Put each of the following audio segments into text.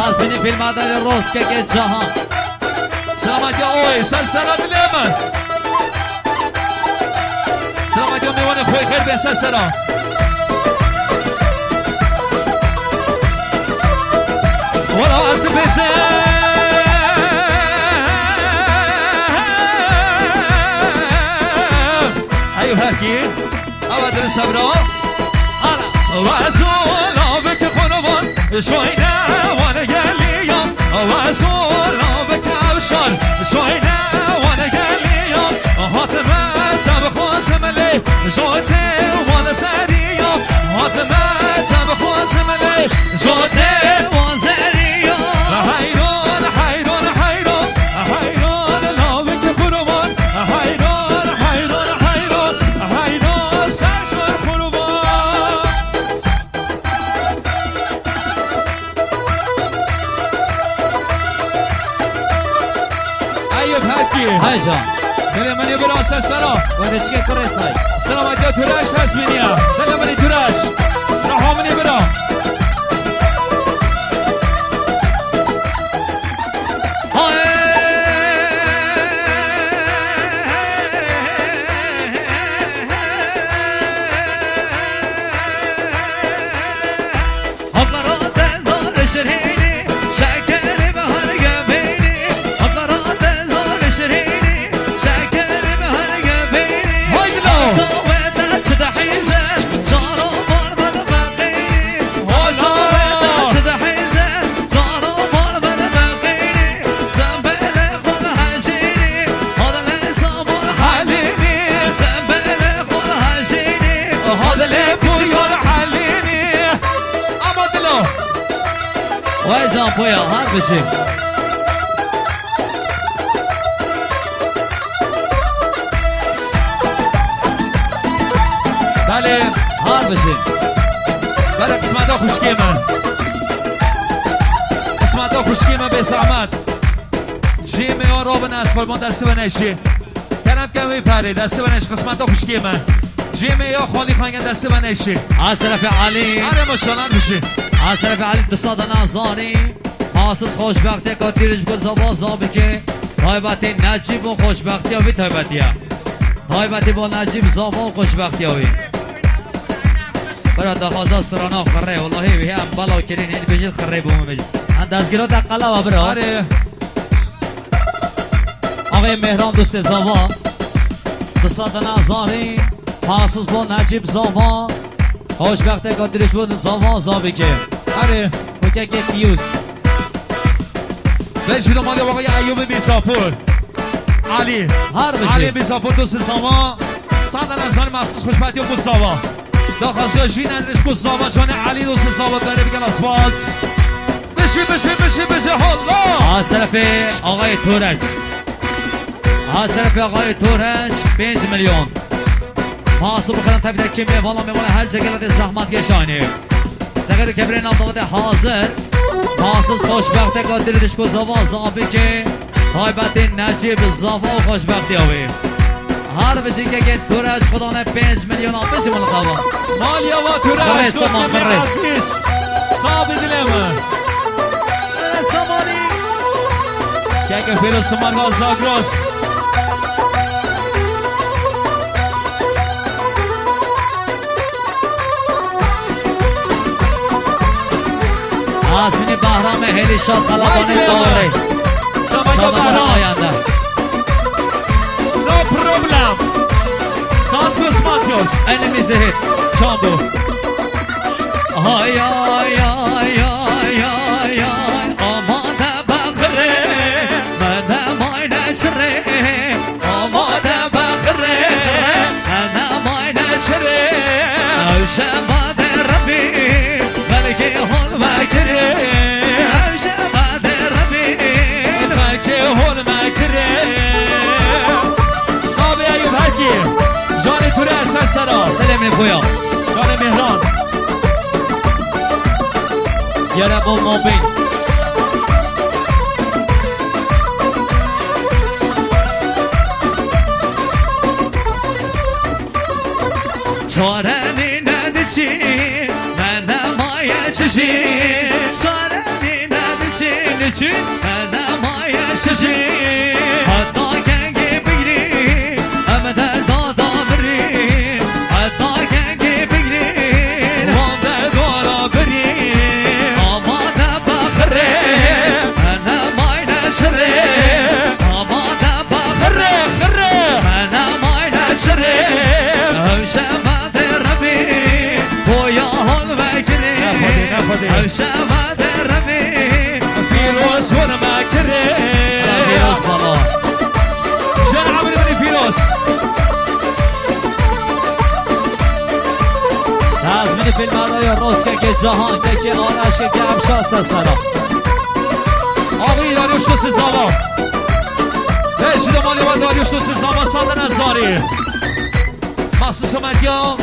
از بینی فیلم عدل روز که جهان سلامتی اوی سلسله دلیمه سلامتی میوانه خوی خیر به سلسله ولا اصل بشه ایو هرکی اول در صبرا واسولا بك خنوان شوينا وانا قاليوم واسولا بك ابشر شوينا وانا قاليوم هاتما تبخوس ملي زوتي وانا ساريوم هاتما تبخوس ملي زوتي وانا ساريوم حيرون حيرون حيرون حيرون لا بك خنوان حيرون حيرون حيرون حيرون ساشور خنوان ايوب هاكي های جان دل منی برا سلسله ولی چیه کره سای سلامتی توراش هست منیا دل منی توراش رها منی برا وای جان پویا هر بشیم بله هر بشیم بله قسمت ها خوشکی من قسمت ها خوشکی من به زحمت جیمه ها را به نصف ما دسته بنشی کرم کمی پره دسته بنش قسمت ها خوشکی من جیمه ها خالی خانگن دسته بنشی از طرف علی آره ماشالله بشی از طرف علی دوستان نازانی محاسس خوشبختی که تیرش بکن زبا زابی که تایبتی نجیب و خوشبختی هاوی تایبتی ها تایبتی با نجیب زبا و خوشبختی هاوی برای دخوازه سرانا خره والله وی هم بلا کرین این بجید خره بومه بجید دستگیرات اقلا و برای آره آقای مهران دوست زبا دوستان نازانی محاسس با نجیب زبا خوشبختی که تیرش بکن زبا زابی که آره که فیوز بشید اومده آقای ایوب بیساپور علی هر بشید علی بیساپور دوست ساما صندن از آن مخصوص خوشبختی و بوساوا داخل جین اندرش بوساوا جان علی دوست ساوا داره بگن اسپاس بشی حالا از طرف آقای تورج از طرف آقای تورج 5 میلیون محاسب بکنم تبدیل که میوالا هر جگه زحمت کشانی سگر کبری نامدامت حاضر محاسس خوشبخته که دیردش کو زوا زابی که تایبت نجیب زوا و خوشبختی هاوی هر بشی که تورج خدا نه 5 میلیون آبش من قوا مالیا و تورج دوست عزیز صاحب دلم سامانی که فیلو سمارگا زاگروس آسمینی بهرام هلی شاد خلابانی داره شادمان آینده نو پروبلم سانتوس ماتیوس انمی زهید شامبو آی آی آی آی آی آی آماده بخره من مای نشره آماده بخره من مای نشره شباد ربی بلکه حال مکره شباد ربی بلکه حال مکره صاحب ایوب هرکی جان توره ارسن سرا دلم خویا جان مهران یا رب المبین چارنی ندچی من نمایه چشی چارنی ندچی چی؟ نمای شجی حتی کنگی بگیری همه در دادا بری حتی کنگی بگیری وان در دارا بری آماده بخره نمای نشره آماده بخره نمای نشره هوشمد ربی بویا حال بگیری هوشمد ربی فیروز ورما کره فیروز بالا جان عمري بني فیروز تزمین فیلم های روز که جهان که آرش که امشا سسرا آقای داریوش تو سزاوا رشید مالی و داریوش تو سزاوا ساندن ازاری مخصوص مدیا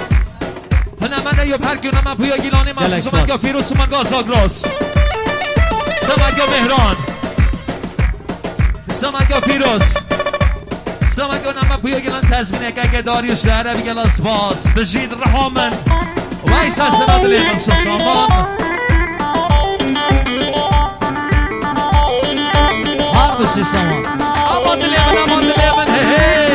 هنمنه یا پرگیونه من پویا گیلانی مخصوص مدیا فیروز من گازاگراس سمدیا مهران سمدیا فیروز سمدیا نمه پویا گیلان تزمینه که داریوش در عربی گلاس باز بجید رحامن و ایسا سناد لیمن سسامان هر بشی سامان امان لیمن هی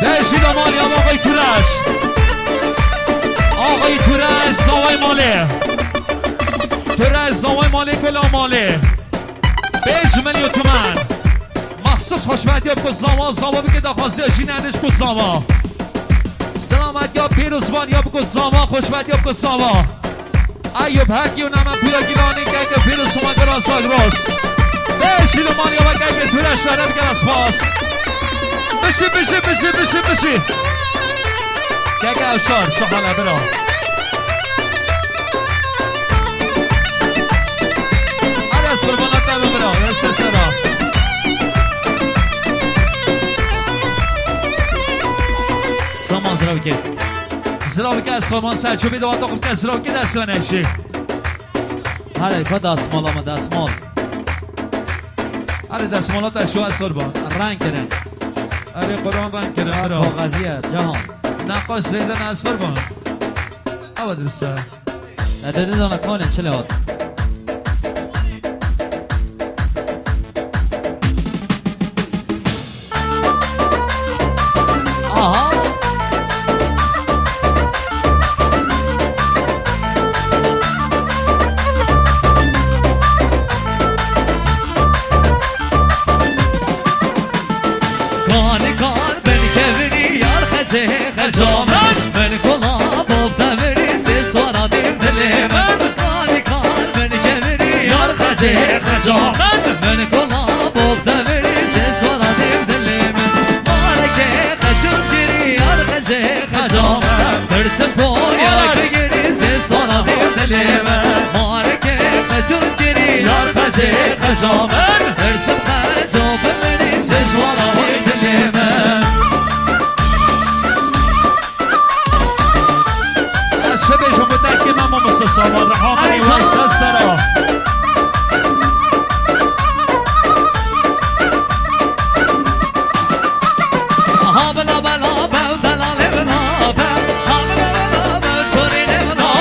بشید مالی آقای تورش آقای تورش زاوای مالی تورش زاوای مالی کلا مالی 5 میلیون تومن مخصوص خوشبختی ها زاوا زاوا بگه داخواستی هاشی ندش کو زاوا سلامت یا پیروزبان یا بگو زاوا خوشبختی ها زاوا ایوب حقی و نمه پویا گیلانی که پیروز شما گراس آگراس بشید مالی آقا که تورش بره بگه اسپاس بشی که اشار شحاله برا از قربانات نمه برا یسته سرا سامان زراوی زراوی از خواهمان سرچوبی دوات آقا که زراوی دست و نشی هره که دستمال آمد دستمال هره دستمالات از شو از قربان رنگ کرن هره قرآن رنگ کرن برا کاغذیه جهان نقاش زیدن از قربان اما درسته نداده دانه کانه چه لحاظ آها کار بن کبری یار خجه خجامن من کلا باب دمری سی سوارا دیم دلی من کار بن کبری یار خجه خجامن من کلا باب دمری سی سوارا دیم دلی من مارکه خجم گری یار خجه خجامن درسم پو یار خجری سی سوارا دیم دلی من مارکه خجم گری یار خجه خجامن درسم خجم بمری سی سوارا دیم دلی من شبه بدك يا ماما مصصة رحمة الله سرا بلا بلا بلا دلال بلا بلا بلا بلا تورين بلا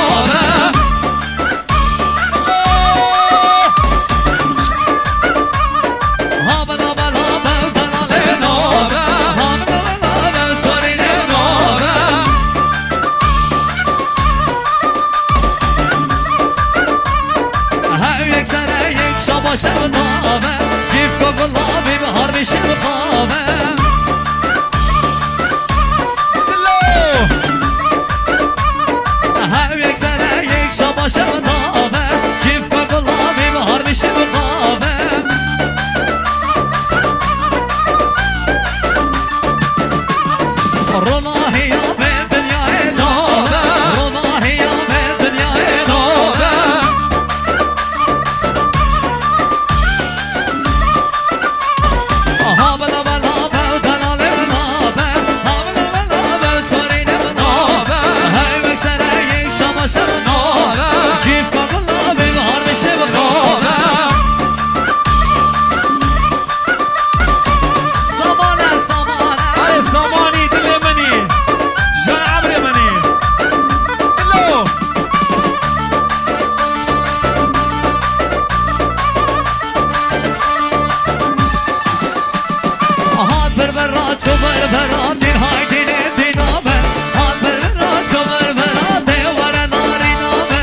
برا چوبر برا دین های دین دینامه حال برا چوبر برا دیوار ناری نامه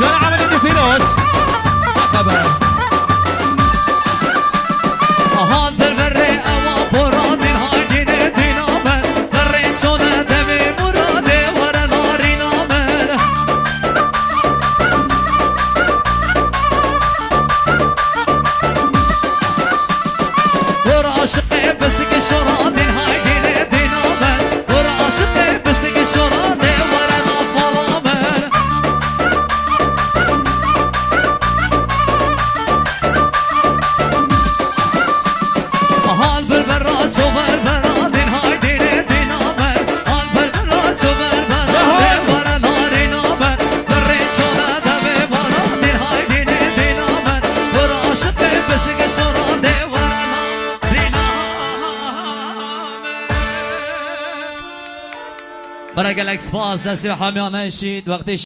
جان عملی فیروز خبر حال برا اوا برا دین های دین دینامه برای چونه دوی برا دیوار ناری نامه برا عاشقه بسی که شورا دین های دین دینامه برا عاشقه بسی که شورا دیوار نافالامه حال برا چوبر برا دین های دین دینامه حال برا چوبر برا دیوار ناری نامه برای چونه دوی برا دین های دین دینامه برا عاشقه بسی که شورا دیوار ناری نامه برای گلکس فاز دستی حامیانه شید وقتی